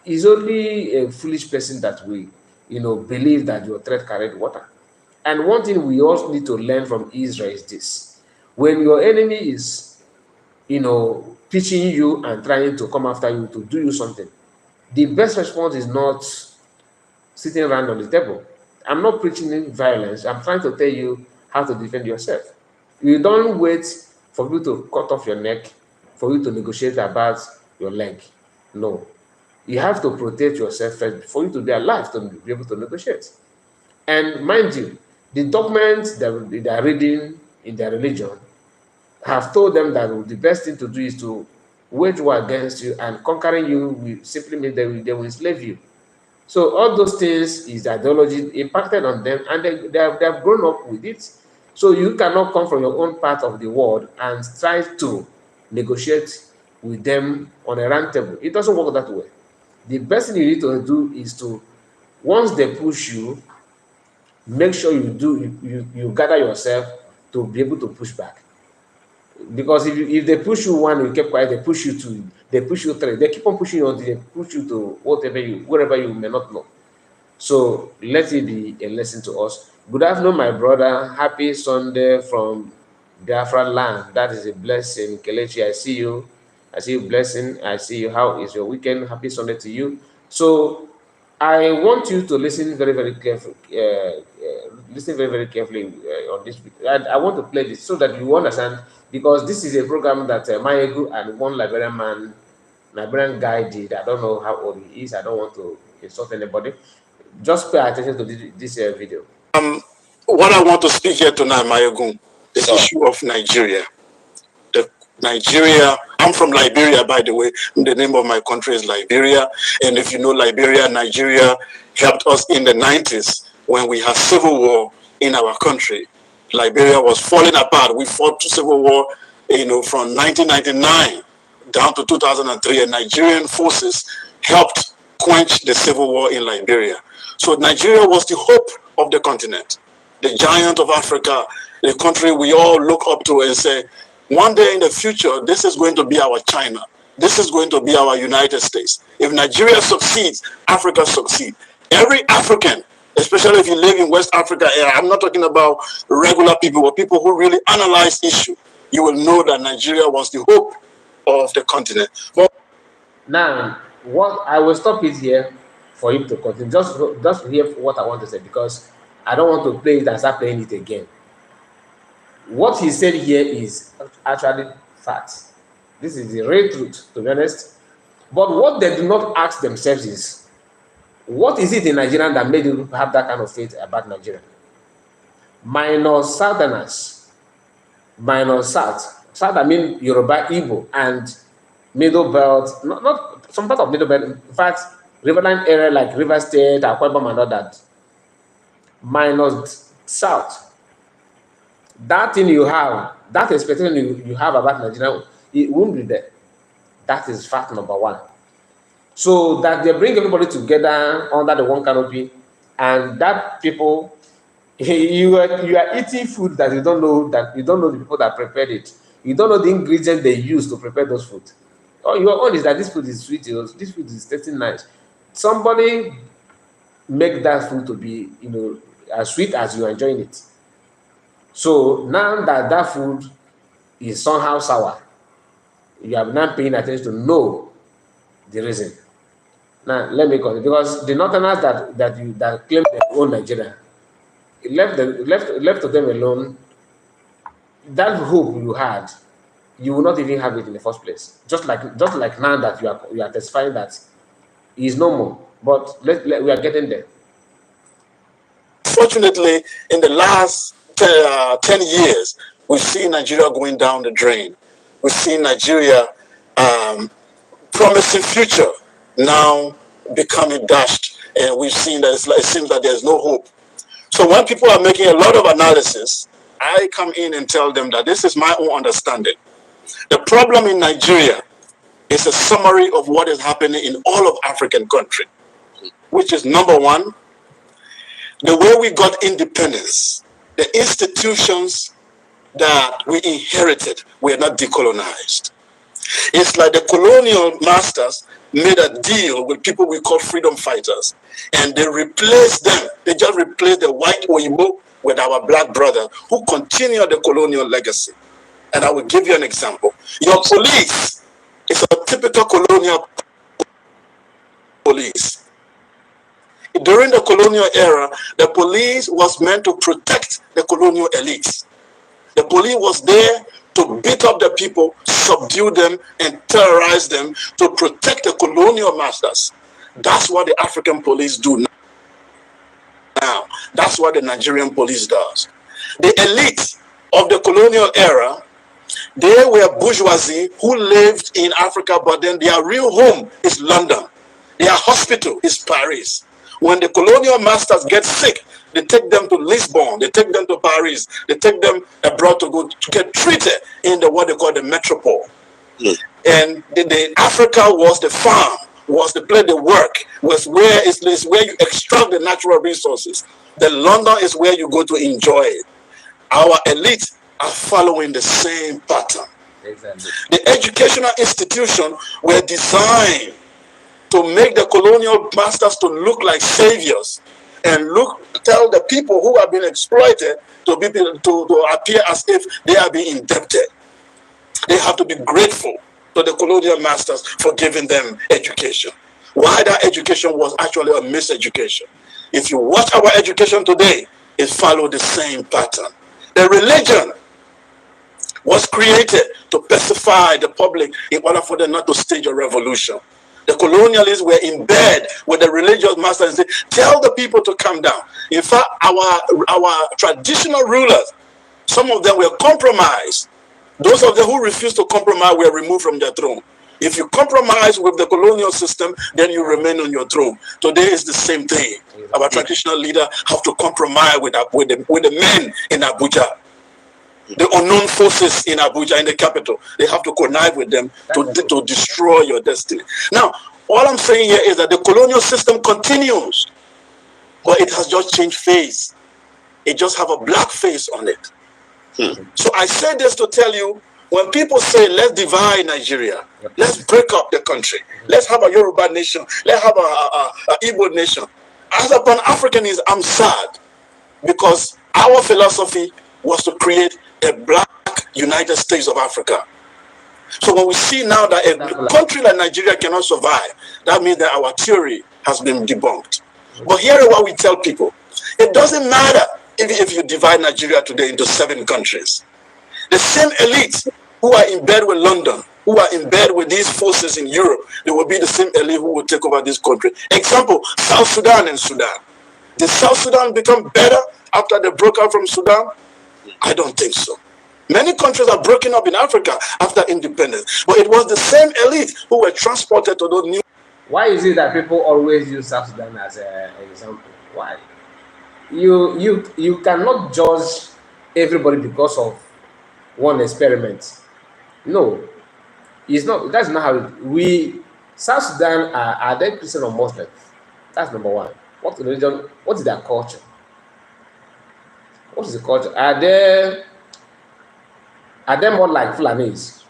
It's only a foolish person that will, believe that your thread carried water. And one thing we also need to learn from Israel is this: when your enemy is, pitching you and trying to come after you to do you something, the best response is not sitting around on the table. I'm not preaching violence. I'm trying to tell you how to defend yourself. You don't wait for people to cut off your neck for you to negotiate about your leg. No. You have to protect yourself first for you to be alive to be able to negotiate. And mind you, the documents that they are reading in their religion have told them that the best thing to do is to wage war against you, and conquering you will simply mean they will enslave you. So all those things is ideology impacted on them, and they have grown up with it. So you cannot come from your own part of the world and try to negotiate with them on a round table. It doesn't work that way. The best thing you need to do is to, once they push you, make sure you gather yourself to be able to push back. Because if they push you one, you keep quiet, they push you two, they push you three, they keep on pushing you until they push you to wherever you may not know. So let it be a lesson to us. Good afternoon, my brother. Happy Sunday from Biafra land. That is a blessing. Kelechi, I see you. I see you, blessing. I see you. How is your weekend? Happy Sunday to you. So I want you to listen very, very carefully. Listen very, very carefully on this. And I want to play this so that you understand, because this is a program that Mayegu and one Liberian guy did. I don't know how old he is. I don't want to insult anybody. Just pay attention to this video.
What I want to speak here tonight, Mayogun, is the issue of Nigeria. Nigeria, I'm from Liberia, by the way. The name of my country is Liberia. And if you know Liberia, Nigeria helped us in the 90s when we had civil war in our country. Liberia was falling apart. We fought civil war, from 1999 down to 2003, and Nigerian forces helped quench the civil war in Liberia. So Nigeria was the hope of the continent, the giant of Africa, the country we all look up to and say, one day in the future, this is going to be our China. This is going to be our United States. If Nigeria succeeds, Africa succeeds. Every African, especially if you live in West Africa, I'm not talking about regular people, but people who really analyze issues, you will know that Nigeria was the hope of the continent. Well,
now, what I will stop it here for you to continue. Just hear what I want to say, because I don't want to play it and start playing it again. What he said here is actually fact. This is the real truth, to be honest. But what they do not ask themselves is, what is it in Nigeria that made you have that kind of faith about Nigeria? Minus Southerners, minus South. South, I mean Yoruba, Igbo, and Middle Belt, not some part of Middle Belt. In fact, Riverline area like River State, Akwa Ibom and all that. Minus South. That thing you have, that expectation you have about Nigeria, it won't be there. That is fact number one. So that they bring everybody together under the one canopy, and that people, you are eating food that you don't know the people that prepared it. You don't know the ingredients they use to prepare those food. All your own is that this food is sweet, this food is tasting nice. Somebody make that food to be, as sweet as you are enjoying it. So now that food is somehow sour, you have not paying attention to know the reason. Now let me continue, because the Northerners that claim they own Nigeria, left to them alone, that hope you had, you will not even have it in the first place. Just like now that you are testifying that he is no more. But we are getting there.
Fortunately, in the last 10 years, we've seen Nigeria going down the drain. We've seen Nigeria promising future now becoming dashed, and we've seen that it seems that there's no hope. So when people are making a lot of analysis, I come in and tell them that this is my own understanding. The problem in Nigeria is a summary of what is happening in all of African countries, which is number one, the way we got independence, the institutions that we inherited were not decolonized. It's like the colonial masters made a deal with people we call freedom fighters, and they replaced them. They just replaced the white Oyibo with our black brother who continue the colonial legacy. And I will give you an example. Your police is a typical colonial police. During the colonial era, the police was meant to protect the colonial elites. The police was there to beat up the people, subdue them, and terrorize them to protect the colonial masters. That's what the African police do now. That's what the Nigerian police does. The elite of the colonial era, they were bourgeoisie who lived in Africa, but then their real home is London. Their hospital is Paris. When the colonial masters get sick, they take them to Lisbon, they take them to Paris, they take them abroad to go to get treated in the what they call the metropole. And the Africa was the farm, was the place they work, was where you extract the natural resources. The London is where you go to enjoy it. Our elite are following the same pattern.
Exactly.
The educational institutions were designed to make the colonial masters to look like saviors and tell the people who have been exploited to appear as if they are being indebted. They have to be grateful to the colonial masters for giving them education. Why that education was actually a miseducation. If you watch our education today, it followed the same pattern. The religion was created to pacify the public in order for them not to stage a revolution. The colonialists were in bed with the religious masters and said, tell the people to come down. In fact, our traditional rulers, some of them were compromised. Those of them who refused to compromise were removed from their throne. If you compromise with the colonial system, then you remain on your throne. Today is the same thing. Our traditional leaders have to compromise with the men in Abuja. The unknown forces in Abuja, in the capital, they have to connive with them to destroy your destiny. Now, all I'm saying here is that the colonial system continues, but it has just changed face. It just have a black face on it. So I say this to tell you, when people say, let's divide Nigeria, let's break up the country, let's have a Yoruba nation, let's have a Igbo nation. As a Pan-Africanist, I'm sad because our philosophy was to create a black United States of Africa. So when we see now that a country like Nigeria cannot survive, that means that our theory has been debunked. But here is what we tell people. It doesn't matter if you divide Nigeria today into 7 countries. The same elites who are in bed with London, who are in bed with these forces in Europe, they will be the same elite who will take over this country. Example, South Sudan and Sudan. Did South Sudan become better after they broke out from Sudan? I don't think so. Many countries are broken up in Africa after independence, but it was the same elite who were transported to those new.
Why is it that people always use South Sudan as an example? Why? You cannot judge everybody because of one experiment. No, it's not. That's not how South Sudan are they Christian or Muslim? That's number one. What religion? What is their culture? What is the culture? Are they more like Fulanis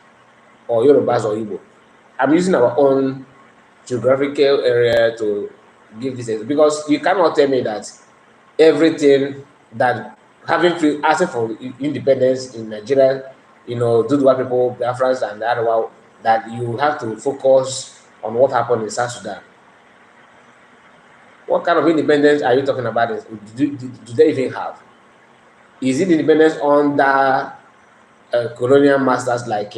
or Yorubas or Igbo? I'm using our own geographical area to give this because you cannot tell me that everything that asking for independence in Nigeria, due to what people, Biafrans and the other one, that you have to focus on what happened in South Sudan. What kind of independence are you talking about? Do they even have? Is it independence under colonial masters like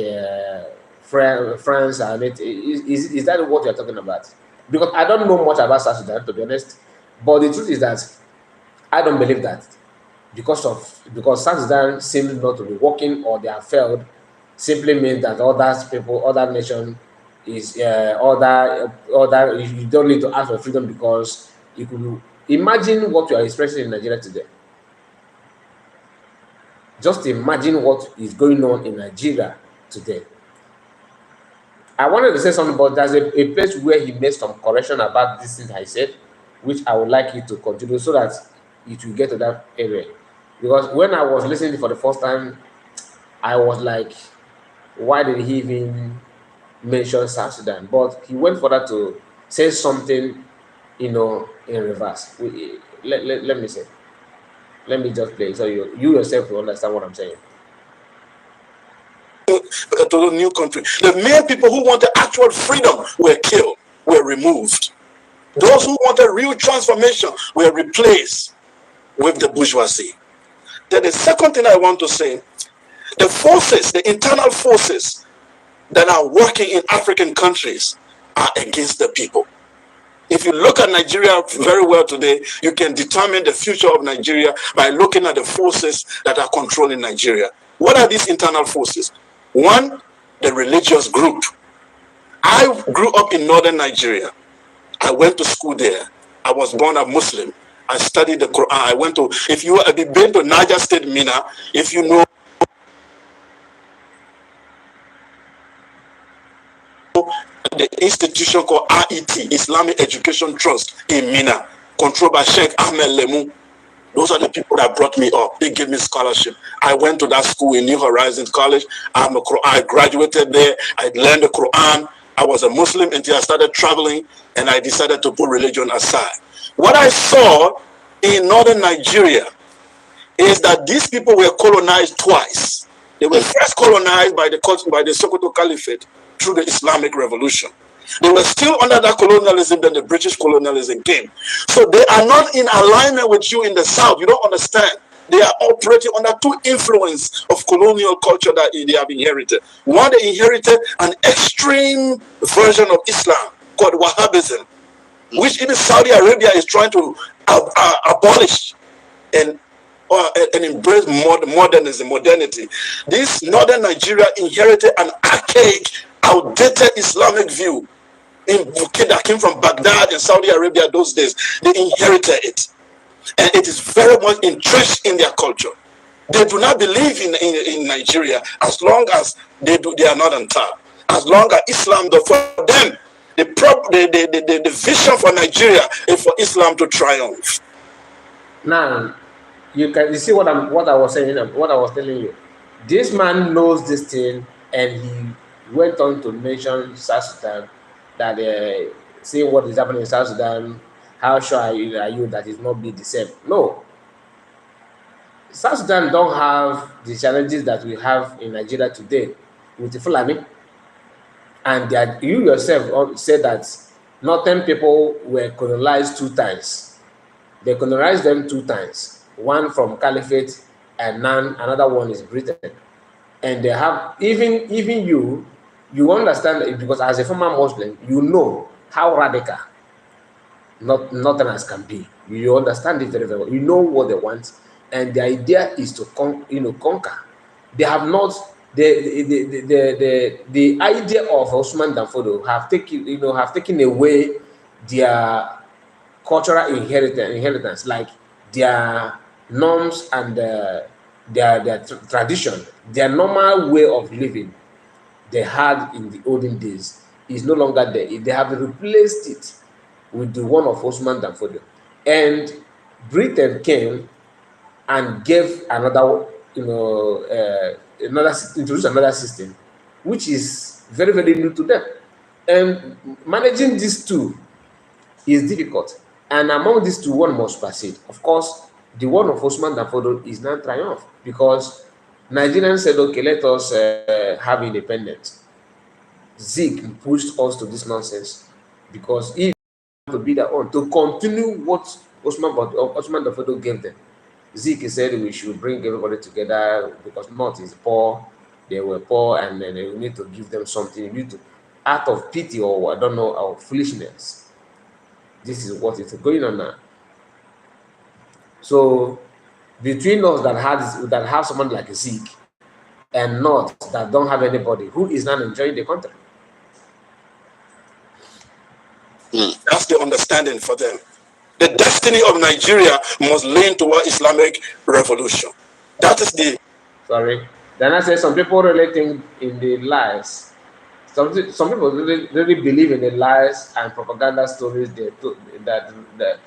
France and is that what you're talking about? Because I don't know much about South Sudan, to be honest. But the truth is that I don't believe that because South Sudan seems not to be working or they have failed, simply means that other nation is other. You don't need to ask for freedom because you could imagine what you are expressing in Nigeria today. Just imagine what is going on in Nigeria today. I wanted to say something, but there's a place where he made some correction about this thing I said, which I would like you to continue so that it will get to that area. Because when I was listening for the first time, I was like, why did he even mention South Sudan, but he went further to say something, in reverse. Let me say, let me just play so you yourself will understand what I'm saying.
To the new country. The main people who wanted actual freedom were killed, were removed. Those who wanted real transformation were replaced with the bourgeoisie. Then the second thing I want to say, the forces, the internal forces that are working in African countries are against the people. If you look at Nigeria very well today, you can determine the future of Nigeria by looking at the forces that are controlling Nigeria. What are these internal forces? One, the religious group. I grew up in northern Nigeria. I went to school there. I was born a Muslim. I studied the Quran. I went to, if you have been to Niger State, Mina, if you know the institution called RET, Islamic Education Trust in Mina, controlled by Sheikh Ahmed Lemu. Those are the people that brought me up. They gave me scholarship. I went to that school in New Horizons College. I graduated there. I learned the Quran. I was a Muslim until I started traveling, and I decided to put religion aside. What I saw in northern Nigeria is that these people were colonized twice. They were first colonized by the Sokoto Caliphate through the Islamic Revolution. They were still under that colonialism, then the British colonialism came. So they are not in alignment with you in the South. You don't understand. They are operating under two influence of colonial culture that they have inherited. One, they inherited an extreme version of Islam called Wahhabism, which even Saudi Arabia is trying to abolish and embrace modernity. This northern Nigeria inherited an archaic, outdated Islamic view that came from Baghdad and Saudi Arabia those days. They inherited it, and it is very much entrenched in their culture. They do not believe in Nigeria as long as they are not on top. As long as Islam, for them, the vision for Nigeria is for Islam to triumph.
Now, you see what I was saying, what I was telling you. This man knows this thing, and he went on to mention South Sudan, that seeing what is happening in South Sudan, how sure are you that it's not be the same? No. South Sudan don't have the challenges that we have in Nigeria today with the Fulani. And that you yourself said that northern people were colonized 2 times. They colonized them 2 times. One from Caliphate, and now another one is Britain. And they have, even you understand it, because as a former Muslim, you know how radical northerners can be. You understand it very, very well. You know what they want, and the idea is to conquer. They have not the idea of Osman Danfodo have taken away their cultural inheritance, like their norms and their tradition, their normal way of living they had in the olden days is no longer there. They have replaced it with the one of Osman Danfodio. And Britain came and gave another, introduced another system, which is very, very new to them. And managing these two is difficult. And among these two, one must proceed. Of course, the one of Osman Danfodo is not triumph, because Nigerians said, okay, let us have independence. Zeke pushed us to this nonsense, because if to be their own, to continue what Osman Danfodo gave them. Zeke said we should bring everybody together because North is poor, they were poor, and then they need to give them something. You need to, out of pity or I don't know, or foolishness. This is what is going on now. So between us that have someone like Zeke and North that don't have anybody, who is not enjoying the country?
That's the understanding for them. The destiny of Nigeria must lean toward Islamic revolution. That is the...
Sorry. Then I say some people relating in the lies. Some people really believe in the lies and propaganda stories that the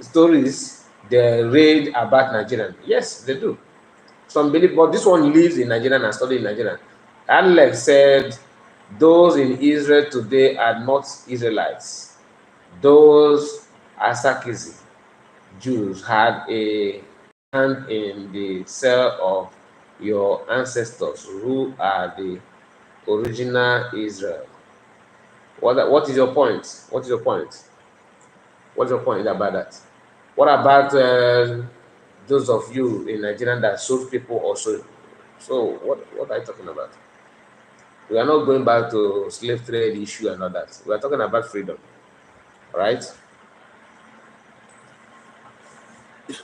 stories they read about Nigerian. Yes, they do. Some believe, but this one lives in Nigeria and studies in Nigeria. Alex said Those in Israel today are not Israelites. Those Asakisi Jews had a hand in the cell of your ancestors who are the original Israel. What is your point? What is your point? What's your point about that? What about those of you in Nigeria that sold people also? So what are you talking about? We are not going back to slave trade issue and all that. We are talking about freedom, right?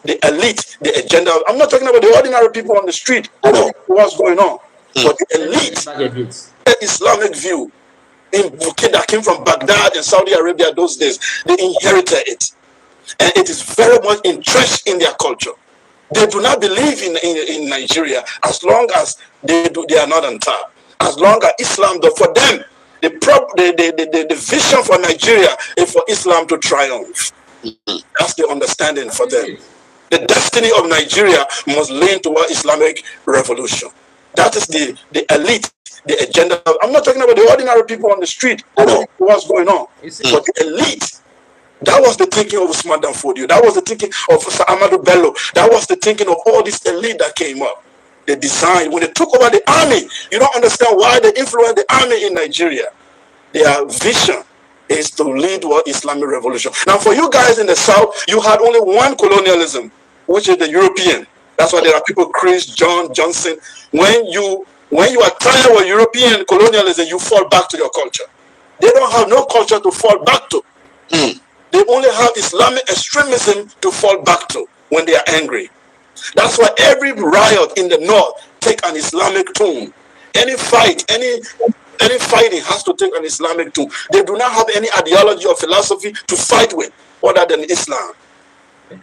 The elite, the agenda. I'm not talking about the ordinary people on the street. They don't know what's going on. But the elite, the Islamic view that came from Baghdad and Saudi Arabia those days, they inherited it. And it is very much entrenched in their culture. They do not believe in Nigeria as long as they are not on top. As long as Islam, though, for them, the vision for Nigeria is for Islam to triumph. That's the understanding for them. The destiny of Nigeria must lean toward Islamic revolution. That is the elite, the agenda. I'm not talking about the ordinary people on the street. They don't know what's going on. But the elite, that was the thinking of Usman Danfodio. That was the thinking of Amadou Bello. That was the thinking of all this elite that came up. The design, when they took over the army, you don't understand why they influenced the army in Nigeria. Their vision is to lead what Islamic revolution. Now, for you guys in the South, you had only one colonialism, which is the European. That's why there are people, Chris, John, Johnson. When you are tired of European colonialism, you fall back to your culture. They don't have no culture to fall back to. They only have Islamic extremism to fall back to when they are angry. That's why every riot in the north take an Islamic tone. Any fight, any fighting has to take an Islamic tone. They do not have any ideology or philosophy to fight with other than Islam.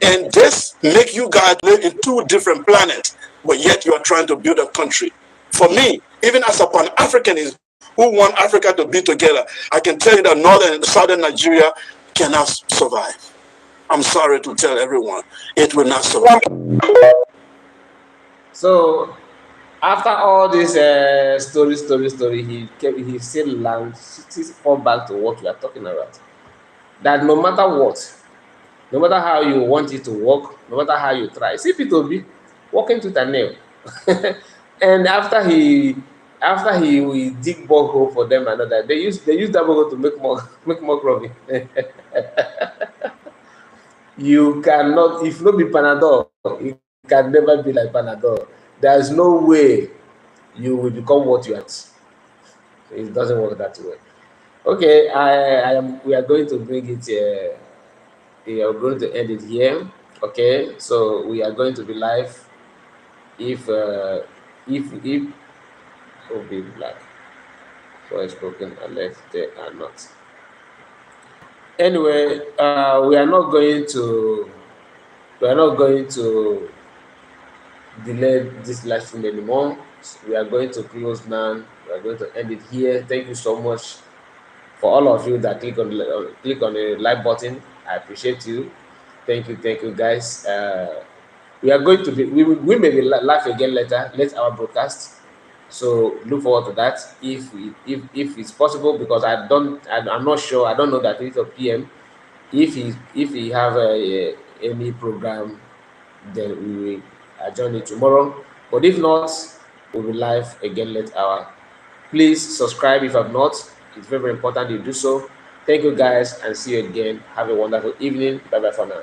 And this make you guys live in two different planets, but yet you are trying to build a country. For me, even as a Pan-Africanist who want Africa to be together, I can tell you that northern and southern Nigeria cannot survive. I'm sorry to tell everyone, it will not survive.
So after all this story, he still fall back to what we are talking about. That no matter what, no matter how you want it to work, no matter how you try, see P2B walking to the nail. And after he will dig borehole for them and all that, they use that borehole to make more profit. You cannot, if not be Panadol, it can never be like Panadol. There's no way you will become what you are. It doesn't work that way. Okay, we are going to bring it we are going to end it here. Okay, so we are going to be live if will be black for spoken unless they are not. Anyway, we are not going to delay this live stream anymore. We are going to close now. We are going to end it here. Thank you so much for all of you that click on the like button. I appreciate you. Thank you guys. We are going to be we may be live again later our broadcast. So look forward to that if it's possible, because I'm not sure. I don't know that it's a PM. If he have any program, then we will adjourn it tomorrow. But if not, we'll be live again later. Please subscribe if you have not. It's very, very important you do so. Thank you guys, and see you again. Have a wonderful evening. Bye bye for now.